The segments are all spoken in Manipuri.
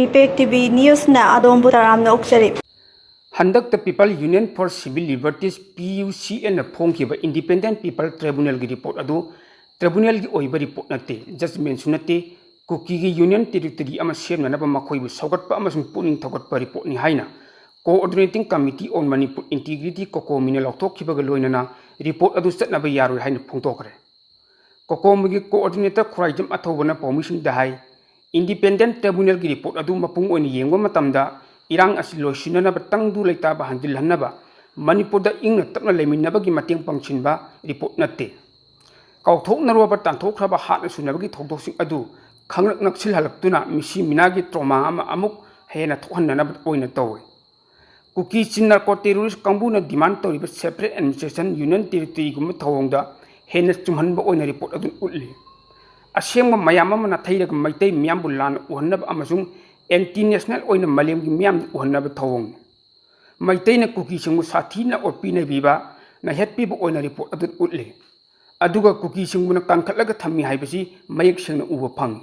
ꯏꯄꯦꯛ ꯇꯤꯚꯤ ꯅ꯭ꯌꯨꯁꯅ ꯑꯗꯣꯝꯕꯨ ꯇꯔꯥꯝꯅ ꯑꯣꯛꯆꯔꯤ꯫ ꯍꯟꯗꯛꯇ people union for civil liberties PUCN ꯐꯣꯡꯈꯤꯕ ꯏꯟꯗꯤꯄꯦꯟꯗꯦꯟट ꯄꯤꯄꯜ ꯇ꯭ꯔꯤꯕꯨꯅꯦꯜꯒꯤ ꯔꯤꯄꯣर्ट ꯑꯗꯨ ꯇ꯭रिꯕꯨꯅꯦꯜꯒꯤ ꯑꯣꯏꯕ ꯔꯤꯄꯣर्ट ꯅꯠꯇꯦ, ꯖꯖꯃꯦꯟꯁꯨ ꯅꯠꯇꯦ, ꯀꯨꯀꯤꯒꯤ ꯌꯨꯅꯤꯌꯟ ꯇꯦꯔꯤꯇꯣꯔꯤ ꯑꯃ ꯁꯦꯝꯅꯅꯕ ꯃꯈꯣꯏꯕꯨ ꯁꯧꯒꯠꯄ ꯑꯃꯁꯨꯡ ꯄꯨꯛꯅꯤꯡ ꯊꯧꯒꯠꯄ ꯔꯤꯄꯣर्टꯅꯤ ꯍꯥꯏꯅ coordinating committee on Manipur integrity ꯀꯣꯀꯣꯃꯤꯅ ꯂꯥꯎꯊꯣꯛꯈꯤꯕꯒ ꯂꯣꯏꯅꯅ ꯔꯤꯄꯣर्ट ꯑꯗꯨ ꯆꯠꯅꯕ ꯌꯥꯔꯣꯏ ꯍꯥꯏꯅ ꯐꯣꯡꯗꯣꯛꯈ꯭ꯔꯦ꯫ ꯀꯣꯀꯣꯃꯤꯒꯤ ꯀꯣꯑꯣꯔꯗꯤꯅꯦꯇꯔ ꯈꯨꯔꯥꯏꯖꯝ ꯑꯊꯧꯕꯅ ꯄꯥꯎꯃꯤꯁꯤꯡꯗ ꯍꯥꯏ ꯏꯟꯗꯤꯄꯦꯟꯗꯦꯟट ꯇ꯭रिꯕꯨꯅꯦꯜꯒꯤ ꯔꯤꯄꯣर्ट ꯑꯗꯨ ꯃꯄꯨꯡ ꯑꯣꯏꯅ ꯌꯦꯡꯕ ꯃꯇꯝꯗ ꯏꯔꯥꯡ ꯑꯁꯤ ꯂꯣꯏꯁꯤꯟꯅꯅꯕ ꯇꯪꯗꯨ ꯂꯩꯇꯥꯕ ꯍꯟꯖꯤꯜꯍꯟꯅꯕ ꯃꯅꯤꯄꯨꯔꯗ ꯏꯪꯅ ꯇꯞꯅ ꯂꯩꯃꯤꯟꯅꯕꯒꯤ ꯃꯇꯦꯡ ꯄꯥꯡꯁꯤꯟꯕ ꯔꯤꯄꯣर्ट ꯅꯠꯇꯦ꯫ ꯀꯥꯎꯊꯣꯛꯅꯔꯕ ꯇꯥꯟꯊꯣꯛꯈ꯭ꯔꯕ ꯍꯥꯠꯅ ꯁꯨꯅꯕꯒꯤ ꯊꯧꯗꯣꯛꯁꯤꯡ ꯑꯗꯨ ꯈꯪꯂꯛ ꯅꯛꯁꯤꯜꯍꯜꯂꯛꯇꯨꯅ ꯃꯤꯁꯤ ꯃꯤꯅꯥꯒꯤ ꯇ꯭ꯔꯣꯃꯥ ꯑꯃ ꯑꯃꯨꯛ ꯍꯦꯟꯅ ꯊꯣꯛꯍꯟꯅꯅꯕ ꯑꯣꯏꯅ ꯇꯧꯏ꯫ ꯀꯨꯀꯤ ꯆꯤꯟ ꯅꯥꯔꯀꯣ ꯇꯦꯔꯣꯔꯤꯁꯠ ꯀꯥꯡꯕꯨꯅ ꯗꯤꯃꯥꯟ ꯇꯧꯔꯤꯕ ꯁꯦꯄꯔꯦꯠ ꯑꯦꯗꯃꯤꯅꯤꯁꯇ꯭ꯔꯦꯁꯟ ꯌꯨꯅꯤꯌꯟ ꯇꯦꯔꯤꯇꯣꯔꯤꯒꯨꯝꯕ ꯊꯧꯑꯣꯡꯗ ꯍꯦꯟꯅ ꯆꯨꯝꯍꯟꯕ ꯑꯣꯏꯅ ꯔꯤꯄꯣर्ट ꯑꯗꯨ ꯎꯠꯂꯤ꯫ ꯑꯁꯦꯡꯕ ꯃꯌꯥꯝ ꯑꯃ ꯅꯥꯊꯩꯔꯒ ꯃꯩꯇꯩ ꯃꯤꯌꯥꯝꯕꯨ ꯂꯥꯟꯅ ꯎꯍꯟꯅꯕ ꯑꯃꯁꯨꯡ ꯑꯦꯟꯇꯤ ꯅꯦꯁꯅꯦꯜ ꯑꯣꯏꯅ ꯃꯥꯂꯦꯝꯒꯤ ꯃꯤꯌꯥꯝꯗ ꯎꯍꯟꯅꯕ ꯊꯧꯑꯣꯡꯅꯤ꯫ ꯃꯩꯇꯩꯅ ꯀꯨꯀꯤꯁꯤꯡꯕꯨ ꯁꯥꯊꯤꯅ ꯑꯣꯠꯄꯤ ꯅꯩꯕꯤꯕ, ꯅꯩꯍꯠꯄꯤꯕ ꯑꯣꯏꯅ ꯔꯤꯄꯣर्ट ꯑꯗꯨ ꯎꯠꯂꯤ꯫ ꯑꯗꯨꯒ ꯀꯨꯀꯤꯁꯤꯡꯕꯨꯅ ꯀꯟꯈꯠꯂꯒ ꯊꯝꯃꯤ ꯍꯥꯏꯕꯁꯤ ꯃꯌꯦꯛ ꯁꯦꯡꯅ ꯎꯕ ꯐꯪꯏ꯫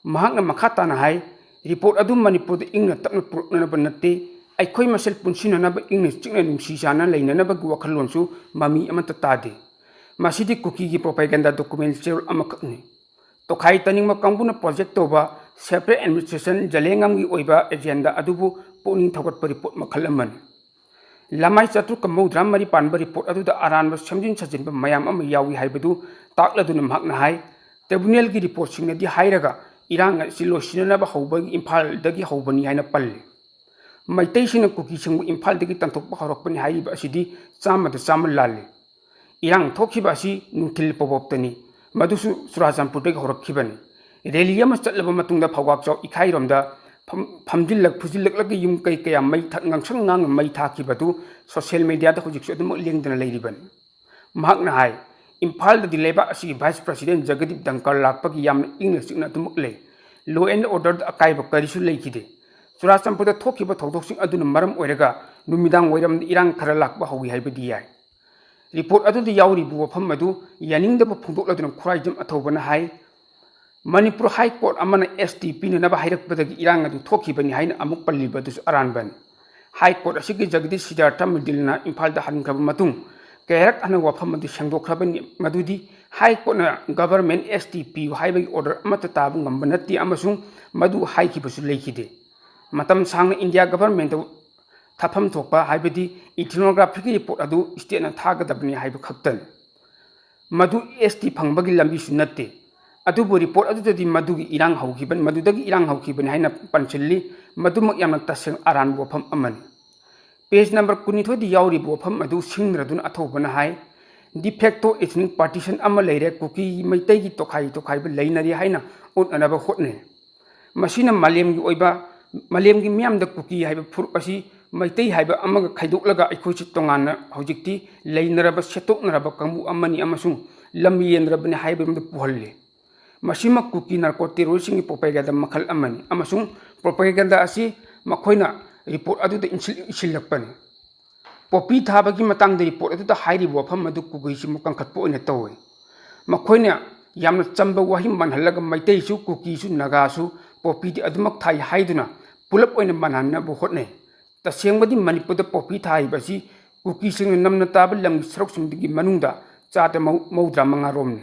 ꯃꯍꯥꯛꯅ ꯃꯈꯥ ꯇꯥꯅ ꯍꯥꯏ ꯔꯤꯄꯣर्ट ꯑꯗꯨ ꯃꯅꯤꯄꯨꯔꯗ ꯏꯪꯅ ꯇꯞꯅ ꯄꯨꯔꯛꯅꯅꯕ ꯅꯠꯇꯦ, ꯑꯩꯈꯣꯏ ꯃꯁꯦꯜ ꯄꯨꯟꯁꯤꯟꯅꯅꯕ ꯏꯪꯅ ꯆꯤꯛꯅ ꯅꯨꯡꯁꯤ ꯆꯥꯟꯅ ꯂꯩꯅꯅꯕꯒꯤ ꯋꯥꯈꯜꯂꯣꯟꯁꯨ ꯃꯃꯤ ꯑꯃꯠꯇ ꯇꯥꯗꯦ꯫ ꯃꯁꯤꯗꯤ ꯀꯨꯀꯤꯒꯤ ꯄ꯭ꯔꯣꯄꯥꯒꯦꯟꯗꯥ ꯗꯣꯀꯨꯃꯦꯟꯠ ꯆꯦꯔꯣꯜ ꯑꯃꯈꯛꯅꯤ꯫ ꯇꯣꯈꯥꯏ ꯇꯅꯤꯡꯕ ꯀꯥꯡꯕꯨꯅ ꯄ꯭ꯔꯣꯖꯦꯛ ꯇꯧꯕ ꯁꯦꯄꯔꯦꯠ ꯑꯦꯗꯃꯤꯅꯤꯁꯇ꯭ꯔꯦꯁꯟ ꯖꯂꯦꯡꯉꯝꯒꯤ ꯑꯣꯏꯕ ꯑꯦꯖꯦꯟꯗꯥ ꯑꯗꯨꯕꯨ ꯄꯨꯛꯅꯤꯡ ꯊꯧꯒꯠꯄ ꯔꯤꯄꯣर्ट ꯃꯈꯜ ꯑꯃꯅꯤ꯫ ꯂꯃꯥꯏ 434 ꯄꯥꯟꯕ ꯔꯤꯄꯣर्ट ꯑꯗꯨꯗ ꯑꯔꯥꯟꯕ ꯁꯦꯝꯖꯤꯟ ꯁꯥꯖꯤꯟꯕ ꯃꯌꯥꯝ ꯑꯃ ꯌꯥꯎꯏ ꯍꯥꯏꯕꯗꯨ ꯇꯥꯛꯂꯗꯨꯅ ꯃꯍꯥꯛꯅ ꯍꯥꯏ ꯇ꯭ꯔꯤꯕꯨꯅꯦꯜꯒꯤ ꯔꯤꯄꯣर्टꯁꯤꯡꯅꯗꯤ ꯍꯥꯏꯔꯒ ꯏꯔꯥꯡ ꯑꯁꯤ ꯂꯣꯏꯁꯤꯟꯅꯅꯕ ꯍꯧꯕꯒꯤ ꯏꯝꯐꯥꯜꯗꯒꯤ ꯍꯧꯕꯅꯤ ꯍꯥꯏꯅ ꯄꯜꯂꯤ꯫ ꯃꯩꯇꯩꯁꯤꯡꯅ ꯀꯨꯀꯤꯁꯤꯡꯕꯨ ꯏꯝꯐꯥꯜꯗꯒꯤ ꯇꯥꯟꯊꯣꯛꯄ ꯍꯧꯔꯛꯄꯅꯤ ꯍꯥꯏꯔꯤꯕ ꯑꯁꯤꯗꯤ ꯆꯥꯝꯃꯗ ꯆꯥꯝꯃ ꯂꯥꯜꯂꯤ꯫ ꯏꯔꯥꯡ ꯊꯣꯛꯈꯤꯕ ꯑꯁꯤ ꯅꯨꯡꯊꯤꯜ ꯄꯣꯕꯣꯞꯇꯅꯤ, ꯃꯗꯨꯁꯨ ꯆꯨꯔꯥꯆꯥꯟꯄꯨꯔꯗꯒꯤ ꯍꯧꯔꯛꯈꯤꯕꯅꯤ꯫ ꯔꯦꯂꯤ ꯑꯃ ꯆꯠꯂꯕ ꯃꯇꯨꯡꯗ ꯐꯧꯒꯥꯛꯆꯥꯎ ꯏꯈꯥꯏꯔꯣꯝꯗ ꯐꯝꯖꯤꯜꯂꯛ ꯐꯨꯖꯤꯜꯂꯛꯂꯒ ꯌꯨꯝ ꯀꯩ ꯀꯌꯥ ꯉꯥꯡꯁꯪ ꯉꯥꯡꯅ ꯃꯩ ꯊꯥꯈꯤꯕꯗꯨ ꯁꯣꯁꯤꯌꯦꯜ ꯃꯤꯗꯤꯌꯥꯗ ꯍꯧꯖꯤꯛꯁꯨ ꯑꯗꯨꯃꯛ ꯂꯦꯡꯗꯅ ꯂꯩꯔꯤꯕꯅꯤ꯫ ꯃꯍꯥꯛꯅ ꯍꯥꯏ ꯏꯝꯐꯥꯜꯗꯗꯤ ꯂꯩꯕꯥꯛ ꯑꯁꯤꯒꯤ ꯚꯥꯏꯁ ꯄ꯭ꯔꯁꯤꯗꯦꯟꯠ ꯖꯒꯗꯤꯞ ꯙꯟꯀꯔ ꯂꯥꯛꯄꯒꯤ ꯌꯥꯝꯅ ꯏꯪꯅ ꯆꯤꯛꯅ ꯑꯗꯨꯃꯛ ꯂꯩ꯫ ꯂꯣ ꯑꯦꯟ ꯑꯣꯔꯗꯔꯗ ꯑꯀꯥꯏꯕ ꯀꯔꯤꯁꯨ ꯂꯩꯈꯤꯗꯦ꯫ ꯆꯨꯔꯥꯆꯥꯟꯄꯨꯔꯗ ꯊꯣꯛꯈꯤꯕ ꯊꯧꯗꯣꯛꯁꯤꯡ ꯑꯗꯨꯅ ꯃꯔꯝ ꯑꯣꯏꯔꯒ ꯅꯨꯃꯤꯗꯥꯡ ꯋꯥꯏꯔꯝꯗ ꯏꯔꯥꯡ ꯈꯔ ꯂꯥꯛꯄ ꯍꯧꯏ ꯍꯥꯏꯕꯗꯤ ꯌꯥꯏ꯫ ꯔꯤꯄꯣर्ट ꯑꯗꯨꯗ ꯌꯥꯎꯔꯤꯕ ꯋꯥꯐꯝ ꯑꯗꯨ ꯌꯥꯅꯤꯡꯗꯕ ꯐꯣꯡꯗꯣꯛꯂꯗꯨꯅ ꯈꯨꯔꯥꯏꯖꯝ ꯑꯊꯧꯕꯅ ꯍꯥꯏ ꯃꯅꯤꯄꯨꯔ ꯍꯥꯏ ꯀꯣꯔꯠ ꯑꯃꯅ ST ꯄꯤꯅꯅꯕ ꯍꯥꯏꯔꯛꯄꯗꯒꯤ ꯏꯔꯥꯡ ꯑꯗꯨ ꯊꯣꯛꯈꯤꯕꯅꯤ ꯍꯥꯏꯅ ꯑꯃꯨꯛ ꯄꯜꯂꯤꯕ ꯑꯗꯨꯁꯨ ꯑꯔꯥꯟꯕꯅꯤ꯫ ꯍꯥꯏ ꯀꯣꯔꯠ ꯑꯁꯤꯒꯤ ꯖꯒꯗꯤꯁ ꯁꯤꯗꯥꯔꯊ ꯃꯤꯗꯤꯜꯅ ꯏꯝꯐꯥꯜꯗ ꯍꯟꯈ꯭ꯔꯕ ꯃꯇꯨꯡ ꯀꯌꯥꯔꯛ ꯍꯟꯅ ꯋꯥꯐꯝ ꯑꯗꯨ ꯁꯦꯡꯗꯣꯛꯈ꯭ꯔꯕꯅꯤ ꯃꯗꯨꯗꯤ ꯍꯥꯏ ꯀꯣꯔꯠꯅ ꯒꯚꯔꯟꯃꯦꯟꯠ ST ꯄꯤꯌꯨ ꯍꯥꯏꯕꯒꯤ ꯑꯣꯔꯗꯔ ꯑꯃꯠꯇ ꯇꯥꯕ ꯉꯝꯕ ꯅꯠꯇꯦ ꯑꯃꯁꯨꯡ ꯃꯗꯨ ꯍꯥꯏꯈꯤꯕꯁꯨ ꯂꯩꯈꯤꯗꯦ꯫ ꯃꯇꯝ ꯁꯥꯡꯅ ꯏꯟꯗꯤꯌꯥ ꯒꯚꯔꯟꯃꯦꯟꯠꯇ ꯊꯥꯐꯝ ꯊꯣꯛꯄ ꯍꯥꯏꯕꯗꯤ ꯏꯊꯤꯅꯣꯒ꯭ꯔꯥꯐꯤꯛꯀꯤ ꯔꯤꯄꯣर्ट ꯑꯗꯨ ꯁ꯭ꯇꯦꯠꯅ ꯊꯥꯒꯗꯕꯅꯤ ꯍꯥꯏꯕ ꯈꯛꯇꯅꯤ꯫ ꯃꯗꯨ ST ꯐꯪꯕꯒꯤ ꯂꯝꯕꯤꯁꯨ ꯅꯠꯇꯦ꯫ ꯑꯗꯨꯕꯨ ꯔꯤꯄꯣर्ट ꯑꯗꯨꯗꯗꯤ ꯃꯗꯨꯗꯒꯤ ꯏꯔꯥꯡ ꯍꯧꯈꯤꯕꯅꯤ ꯍꯥꯏꯅ ꯄꯟꯁꯤꯜꯂꯤ, ꯃꯗꯨꯃꯛ ꯌꯥꯝꯅ ꯇꯁꯦꯡꯅ ꯑꯔꯥꯟꯕ ꯋꯥꯐꯝ ꯑꯃꯅꯤ꯫ ꯄꯦꯖ ꯅꯝꯕꯔ 22ꯗ ꯌꯥꯎꯔꯤꯕ ꯋꯥꯐꯝ ꯑꯗꯨ ꯁꯤꯡꯅꯗꯨꯅ ꯑꯊꯧꯕꯅ ꯍꯥꯏ ꯗꯤꯐꯦꯛꯇꯣ ꯏꯊꯅꯤꯛ ꯄꯥꯔꯇꯤꯁꯟ ꯑꯃ ꯂꯩꯔꯦ, ꯀꯨꯀꯤ ꯃꯩꯇꯩꯒꯤ ꯇꯣꯈꯥꯏꯕ ꯂꯩꯅꯔꯤ ꯍꯥꯏꯅ ꯎꯠꯅꯅꯕ ꯍꯣꯠꯅꯩ꯫ ꯃꯁꯤꯅ ꯃꯥꯂꯦꯝꯒꯤ ꯃꯤꯌꯥꯝꯗ ꯀꯨꯀꯤ ꯍꯥꯏꯕ ꯐꯨꯔꯨꯞ ꯑꯁꯤ ꯃꯩꯇꯩ ꯍꯥꯏꯕ ꯑꯃꯒ ꯈꯥꯏꯗꯣꯛꯂꯒ ꯑꯩꯈꯣꯏꯁꯤ ꯇꯣꯉꯥꯟꯅ ꯍꯧꯖꯤꯛꯇꯤ ꯂꯩꯅꯔꯕ ꯁꯦꯠꯇꯣꯛꯅꯔꯕ ꯀꯥꯡꯕꯨ ꯑꯃꯅꯤ ꯑꯃꯁꯨꯡ ꯂꯝ ꯌꯦꯟꯅꯔꯕꯅꯤ ꯍꯥꯏꯕꯗ ꯄꯨꯍꯜꯂꯤ꯫ ꯃꯁꯤꯃꯛ ꯀꯨꯀꯤ ꯅꯥꯔꯀꯣ ꯇꯦꯔꯣꯔꯤꯁꯠꯁꯤꯡꯒꯤ ꯄ꯭ꯔꯣꯄꯥꯒꯦꯟꯗꯥ ꯃꯈꯜ ꯑꯃꯅꯤ ꯑꯃꯁꯨꯡ ꯄ꯭ꯔꯣꯄꯥꯒꯦꯟꯗꯥ ꯑꯁꯤ ꯃꯈꯣꯏꯅ ꯔꯤꯄꯣर्ट ꯑꯗꯨꯗ ꯏꯁꯤꯜꯂꯛꯄꯅꯤ꯫ ꯄꯣꯄꯤ ꯊꯥꯕꯒꯤ ꯃꯇꯥꯡꯗ ꯔꯤꯄꯣर्ट ꯑꯗꯨꯗ ꯍꯥꯏꯔꯤꯕ ꯋꯥꯐꯝ ꯑꯗꯨ ꯀꯨꯀꯤꯁꯤꯡꯕꯨ ꯀꯟꯈꯠꯄ ꯑꯣꯏꯅ ꯇꯧꯏ꯫ ꯃꯈꯣꯏꯅ ꯌꯥꯝꯅ ꯆꯝꯕ ꯋꯥꯍꯩ ꯃꯥꯟꯍꯜꯂꯒ ꯃꯩꯇꯩꯁꯨ ꯀꯨꯀꯤꯁꯨ ꯅꯥꯒꯥꯁꯨ ꯄꯣꯄꯤꯗꯤ ꯑꯗꯨꯃꯛ ꯊꯥꯏ ꯍꯥꯏꯗꯨꯅ ꯄꯨꯂꯞ ꯑꯣꯏꯅ ꯃꯥꯟꯍꯟꯅꯕ ꯍꯣꯠꯅꯩ꯫ ꯇꯁꯦꯡꯕꯗꯤ ꯃꯅꯤꯄꯨꯔꯗ ꯄꯣꯄꯤ ꯊꯥꯔꯤꯕ ꯑꯁꯤ ꯀꯨꯀꯤꯁꯤꯡꯅ ꯅꯝꯅ ꯇꯥꯕ ꯂꯝꯒꯤ ꯁꯔꯨꯛꯁꯤꯡꯒꯤ ꯃꯅꯨꯡꯗ ꯆꯥꯗ 35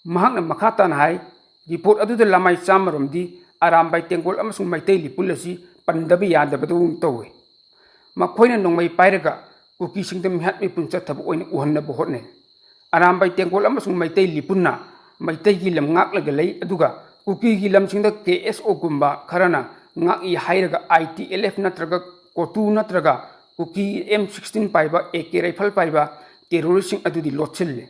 ꯃꯍꯥꯛꯅ ꯃꯈꯥ ꯇꯥꯅ ꯍꯥꯏ ꯔꯤꯄꯣर्ट ꯑꯗꯨꯗ ꯂꯃꯥꯏ 100 ꯑꯔꯥꯝꯕꯥꯏ ꯇꯦꯡꯒꯣꯜ ꯑꯃꯁꯨꯡ ꯃꯩꯇꯩ ꯂꯤꯄꯨꯜ ꯑꯁꯤ ꯄꯟꯗꯕ ꯌꯥꯗꯕꯗꯧꯅ ꯇꯧꯏ꯫ ꯃꯈꯣꯏꯅ ꯅꯣꯡꯃꯩ ꯄꯥꯏꯔꯒ ꯀꯨꯀꯤꯁꯤꯡꯗ ꯃꯤꯍꯥꯠ ꯃꯤꯄꯨꯟ ꯆꯠꯊꯕ ꯑꯣꯏꯅ ꯎꯍꯟꯅꯕ ꯍꯣꯠꯅꯩ꯫ ꯑꯔꯥꯝꯕꯥꯏ ꯇꯦꯡꯒꯣꯜ ꯑꯃꯁꯨꯡ ꯃꯩꯇꯩ ꯂꯤꯄꯨꯜꯅ ꯃꯩꯇꯩꯒꯤ ꯂꯝ ꯉꯥꯛꯂꯒ ꯂꯩ, ꯑꯗꯨꯒ ꯀꯨꯀꯤꯒꯤ ꯂꯝꯁꯤꯡꯗ KSOꯒꯨꯝꯕ ꯈꯔꯅ ꯉꯥꯛꯏ ꯍꯥꯏꯔꯒ ITLF ꯅꯠꯇ꯭ꯔꯒ KOTU ꯅꯠꯇ꯭ꯔꯒ ꯀꯨꯀꯤ M16 ꯄꯥꯏꯕ AK ꯔꯥꯏꯐꯜ ꯄꯥꯏꯕ ꯇꯦꯔꯣꯔꯤꯁꯠꯁꯤꯡ ꯑꯗꯨꯗꯤ ꯂꯣꯠꯁꯤꯜꯂꯤ꯫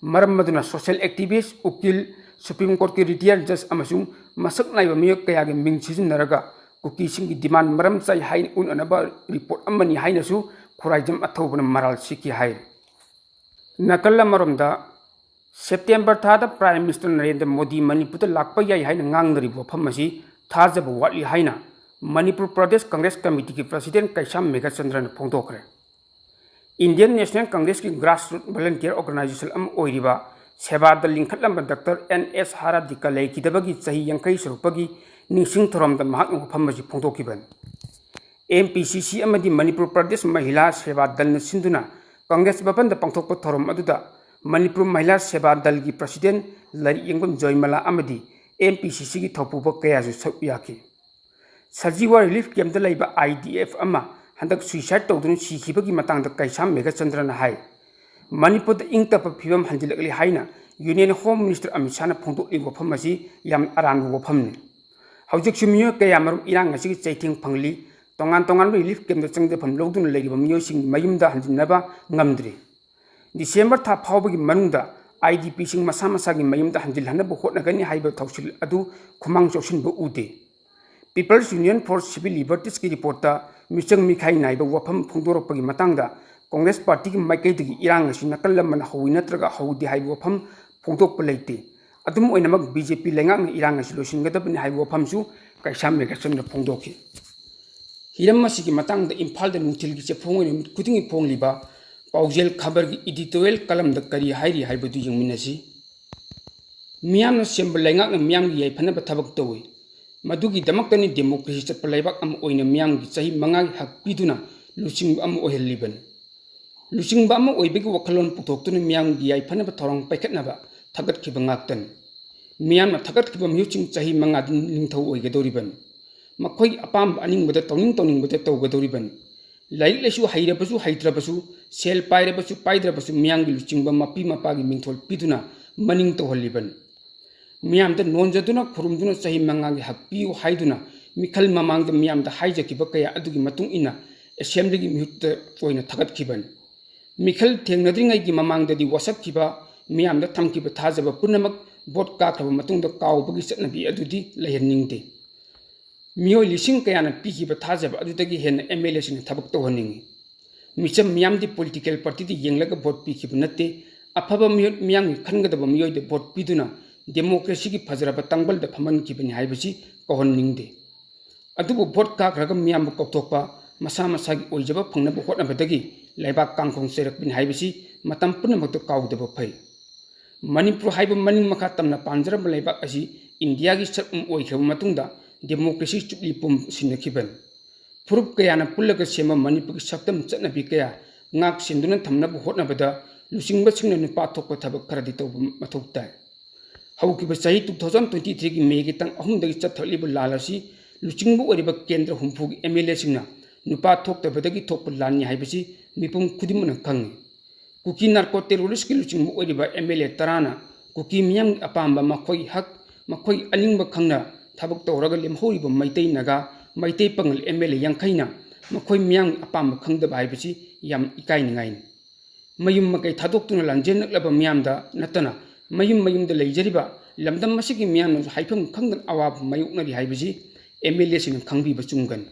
ꯃꯔꯝ ꯑꯗꯨꯅ ꯁꯣꯁꯤꯌꯦꯜ ꯑꯦꯛꯇꯤꯚꯤꯁꯠ, ꯎꯀꯤꯜ, ꯁꯨꯄ꯭ꯔꯤꯝ ꯀꯣꯔꯠꯀꯤ ꯔꯤꯇꯥꯌꯔ ꯖꯖ ꯑꯃꯁꯨꯡ ꯃꯁꯛ ꯅꯥꯏꯕ ꯃꯤꯑꯣꯏ ꯀꯌꯥꯒꯤ ꯃꯤꯡ ꯁꯤꯖꯤꯟꯅꯔꯒ ꯀꯨꯀꯤꯁꯤꯡꯒꯤ ꯗꯤꯃꯥꯟ ꯃꯔꯝ ꯆꯥꯏ ꯍꯥꯏꯅ ꯎꯠꯅꯅꯕ ꯔꯤꯄꯣर्ट ꯑꯃꯅꯤ ꯍꯥꯏꯅꯁꯨ ꯈꯨꯔꯥꯏꯖꯝ ꯑꯊꯧꯕꯅ ꯃꯔꯥꯜ ꯁꯤꯛꯈꯤ ꯍꯥꯏꯔꯤ꯫ ꯅꯥꯀꯜ ꯑꯃꯔꯣꯝꯗ ꯁꯦꯞꯇꯦꯝꯕꯔ ꯊꯥꯗ ꯄ꯭ꯔꯥꯏꯝ ꯃꯤꯅꯤꯁꯇꯔ ꯅꯔꯦꯟꯗ꯭ꯔ ꯃꯣꯗꯤ ꯃꯅꯤꯄꯨꯔꯗ ꯂꯥꯛꯄ ꯌꯥꯏ ꯍꯥꯏꯅ ꯉꯥꯡꯅꯔꯤꯕ ꯋꯥꯐꯝ ꯑꯁꯤ ꯊꯥꯖꯕ ꯋꯥꯠꯂꯤ ꯍꯥꯏꯅ ꯃꯅꯤꯄꯨꯔ ꯄ꯭ꯔꯗꯦꯁ ꯀꯪꯒ꯭ꯔꯦꯁ ꯀꯃꯤꯇꯤꯒꯤ ꯄ꯭ꯔꯁꯤꯗꯦꯟꯠ ꯀꯩꯁꯥꯝ ꯃꯦꯘꯆꯟꯗ꯭ꯔꯅ ꯐꯣꯡꯗꯣꯛꯈ꯭ꯔꯦ꯫ ꯏꯟꯗꯤꯌꯟ ꯅꯦꯁꯅꯦꯜ ꯀꯪꯒ꯭ꯔꯦꯁꯀꯤ ꯒ꯭ꯔꯥꯁꯔꯨꯠ ꯚꯂꯟꯇꯤꯌꯔ ꯑꯣꯔꯒꯅꯥꯏꯖꯦꯁꯟ ꯑꯃ ꯑꯣꯏꯔꯤꯕ ꯁꯦꯕꯥꯗ ꯂꯤꯡꯈꯠꯂꯝꯕ ꯗꯥꯛꯇꯔ NS ꯍꯥꯔꯥꯗꯤꯀꯥ ꯂꯩꯈꯤꯗꯕꯒꯤ ꯆꯍꯤ 50 ꯁꯨꯔꯛꯄꯒꯤ ningsing thorom da mahak wafam aji phongdokiban MPCC amadi Manipur Pradesh Mahila Seva Dal na sinduna Congress bapan da pangthokpa thorom aduda Manipur Mahila Seva Dal gi President Lari Yengam Joymala amadi MPCC gi thopuba kaya ju sakyaki Sajiwa Relief Camp da laiba IDF ama handak suicide tawdun sikhibagi matang da Kaisam Mega Chandrana hai Manipur da ingtapa phibam hanjilakli haina Union Home Minister Amit Shah na phongdokli wafam asi yam aran wafam ni Haujik sumiyo kaya marum irang asi chaiting phangli tongan relief camp da changde pham lodun leiba miyo sing mayumda hanjinaba ngamdri December tha phawbagi manungda IDP sing masa gi mayumda hanjil hanaba hotnagani haiba thausil adu khumang chausin ba ude People's Union for Civil Liberties ki report ta michang mikhai naiba wafam phongdorokpagi matangda Congress Party ki maikai irang asi nakallaman hawi natraga hawdi haiba wafam phongdokpa leite adum oinamak BJP lengak irang asi losingadabani haiba wafam su Kaisam Mega Chandra phongdoki Hiram masigi matang da Imphal da nungtil gi chepong ni kuting phong liba paujel khabar gi editorial kalam da kari hairi haibadu yengminasi miyam na sembal lengak na miyam gi yaifana ba thabak tawi madugi damaktani democracy chatpa laibak am oina miyam gi chahi manga gi hak piduna lusing am ohel liban lusing ba am oibegi wakhalon putoktuna miyam gi yaifana ba thorong paikhatna ba thagat khiba ngaktan miyam na thagat khiba myuching chahi manga din lingthau oigadoriban Makoi apam aning bada toning bada tawgadoriban laik lesu hairabasu haitrabasu sel pairabasu paidrabasu miyang gilu chingba mapi mapagi mingthol piduna maning tawhaliban miyam da nonjaduna khurumduna chahi mangangi hakpiu haiduna mikhal mamang da miyam da haijakiba kaya adugi matung ina assembly gi mihutta foina thagat khiban mikhal thengnadringai gi mamang da di wasap khiba miyam da thamkiba thajaba punamak vote ka khaba matung da kawbagi chatnabi adudi layaningde Mio lising kaya na piki ba thajab adutagi hen MLA sing thabak to honingi micham miyam di political party di yenglaga vote piki bunate afaba miyam khangadaba miyo de vote piduna democracy gi phajraba tangbal da phaman ki bani haibasi ko honningde adubu vote ka raga miyam ko tokpa masa gi oijaba phangna bo hotna badagi laibak kangkhong serak bin haibasi matam puna makto kawdaba phai Manipur haiba maning makha tamna panjarab laibak asi India gi sat oikhaba matungda democracy chupli pum sinakiban Purup kaya na pulaga sema Manipur saktam chatnabi kaya ngak sinduna thamna bu hotna bada lusingba singna nupa thokpa thabak kharadi to mathokta haukiba sahi 2023 gi May gi tang ahum dagi chathali bu lalasi lusingbu oriba kendra humpu gi MLA singna nupa thokta badagi thokpa lani haibasi mipum khudimuna khang kuki narco terrorist ki lusingbu oriba MLA tarana kuki miyam apamba makhoi hak makhoi alingba khangna Thabak tawraga lemhoriba maitai naga maitai pangal MLA yangkhaina makhoi miyang apam khangdaba haibasi yam ikai ningai mayum makai thadoktuna lanjen naklaba miyamda natana mayum da leijariba lamdam masigi miyam haifam khangdan awab mayuknari haibasi MLA sin khangbi bachungan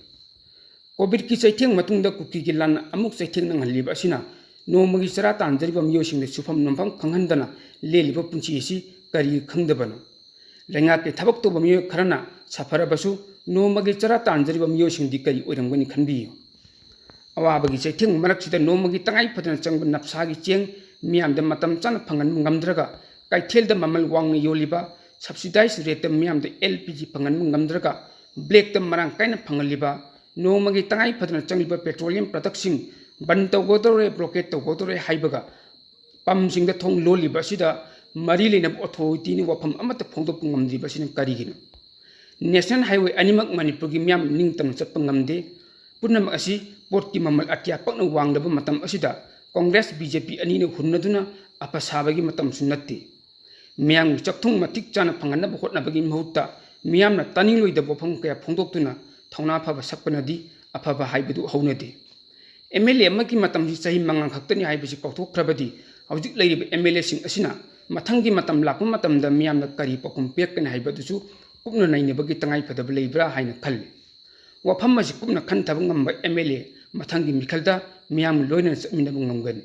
Covid ki chaitheng matungda kuki gi lan amuk chaitheng nang haliba asina nomagi chara tanjariba miyosing de sufam nampham khanghandana leliba punchi si kari khangdabana Lenga ke thabak to bamiyo kharana safarabasu nomagi chara tanjariba miyo singdi kari oirangani khanbiyo awabagi chaitheng maraksida nomagi tangai phadana changba napsagi cheng miyam da matam chana phangan ngamdraga kaithel da mamal wangni yoliba subsidized rate miyam da LPG phangan ngamdraga black da marang kaina phangaliba nomagi tangai phadana changliba petroleum products sing ban tawgodore blockade tawgodore haibaga pam sing da thong loliba sida Mari lena authority ni wafam amata phongdok ngamdi basina karigino National Highway animak Manipur gi myam ningtam chatpa ngamde punam asi port ki mamal atya pakna wangdaba matam asida Congress BJP ani ne hunnaduna apa sabagi matam sunnati myam chakthung matik chana phangana ba hotna bagi mahutta myam na taning loida bofam kaya phongdoktuna thauna phaba sakpanadi aphaba haibedu haunade MLA amaki matam si sahi mangang khaktani haibesi kauthokhrabadi hawjik leiriba MLA sing asina Matangi matam lakpa matam da miyam na kari pakum pek kan haibadusu kupna naine bagi tangai phadab leibra haina khal wafam masi kupna khan thab ngamba MLA matangi mikhalda miyam loina chakmina ngamgan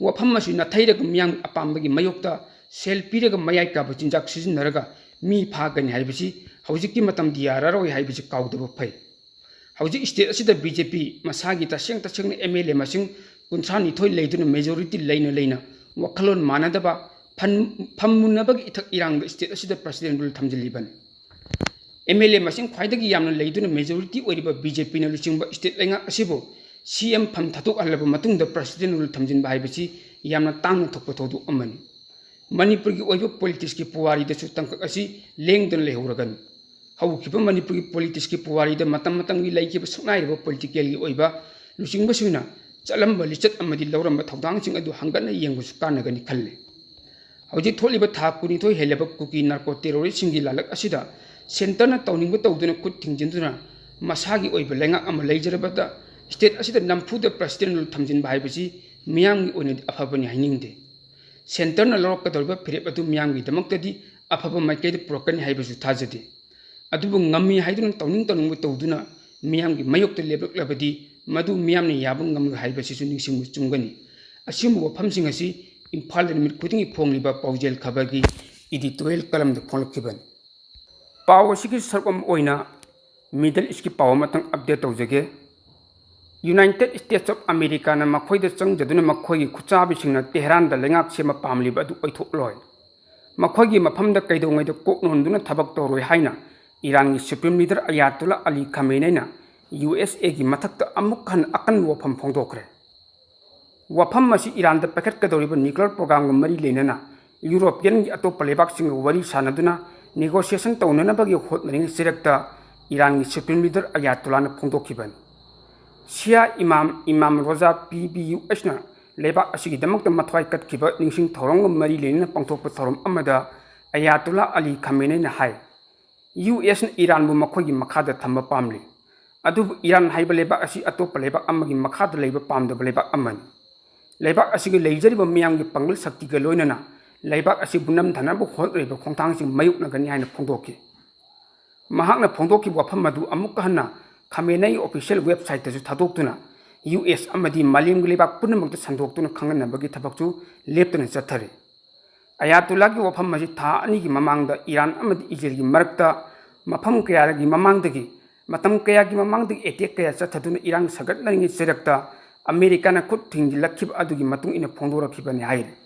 wafam masi na thairaga miyam apam bagi mayokta selfie raga mayai ka bachinjak sizin naraga mi pha kan haibasi hawjikki matam diara roi haibasi kawdaba phai hawjik state asida BJP masagi ta seng MLA masing kunchani thoi leiduna majority leina wakhalon manadaba Pammunabag itak irang state asida president will tamjiliban MLA masing khwaidagi yamna leiduna majority oiriba BJP na luchingba state lenga asibo CM pham thatok alaba matungda president ul thamjin bai bachi yamna tangna thokpa thodu amani Manipur gi oiba politics ki puwari da su tangkak asi lengdon lehuragan haukiba Manipur gi politics ki puwari da matam gi laikiba sunai political gi oiba luchingba suina chalamba lichat amadi lawramba thodang sing adu hangana yengbu su kanagani khalle hauji tholiba tha kuni thoi helaba kuki narco terrorist singi lalak asida center na tawningba tawduna kut thingjinduna masagi oiba lenga ama leijarabada state asida namfuda president ul thamjin bai bachi miyam gi oine afabani hainingde center na lorok kadorba phirep adu miyam gi damaktadi afaba maikei de prokani haibasu thajade adubu ngammi haidun tawning tawduna miyam gi mayokte leblak labadi madu miyam ni yabung ngam haibasi su ningsing chumgani asimu wafamsing asi imphal mit khudingi phongliba paujel khabagi editorial kalam de phonlakhiban पाव की सरकम मिडल ईस्ट की पाव मतंग अपडेट तौजगे यूनाइटेड स्टेट्स ऑफ अमेरिका ना मखोई द चंगजदुना मखोई की खुचाबिसिंगना तेहरान द लेंगाक सेमा पामलिबा अदु ओइथोकलोय मखोई की मफम द कैदोंगै द कोकनोंदुना थबक तोरोय हाइना ईरान की सुप्रीम लीडर अयातुल्ला अली खमेनेना USA की मथक अमुक खन अकन वफम फोंदोखरे वफम मसी ईरान द पैकेट कदोरिबा न्यूक्लियर प्रोग्राम ग मरी लेनना यूरोपियन की अतोप लेबाकसिंग वरी सानदुना नेगोशिएशन तौननबगी होटनरिंग सिरक्ता ईरान की सुप्रीम लीडर अयातुल्ला ने फोंदोखिबन शिया इमाम रोजा PBUS ना लेबाक असिगी दमक मथवाई कटखिबा निंगसिंग थौरंग मरी लेनना पंगथोकप थौरम अमदा अयातुल्ला अली खमेने ना हाय US ना ईरान बु मखोगी मखादा थंबा पामली अदुब ईरान हाइबा लेबाक असि अतोप लेबाक अमगी मखादा लेबा पामदब लेबाक अमन लेबाक असिगी लेजरिबा मियांगी पंगल शक्ति ग लोइनना लेबाक असि बुनम धनबु होटरेबा खोंथांगसिंग मयुकनगनि हाइना फोंदोखि महाकना फोंदोखि वफम मदु अमुक हन्ना खमेनै ऑफिशियल वेबसाइट तसु थादोक्तुना US अमदि मालिमगि लेबाक पुनमक संदोक्तुना खंगनबगि थबकचु लेप्तुना चथरे अयातुल्ला की वफम मसि था अनि की ममांगदा ईरान अमदि इजराइल की मरक्ता मफम कयागी ममांगदगी मतम कयागी ममांगदगी एटेक कया चथदुना ईरान सगटलरिंगि चिरक्ता अमेरिका ना खुद थिंगि लखिब अदुगी मतुंग इना फोंदोरखिबनि हाइरे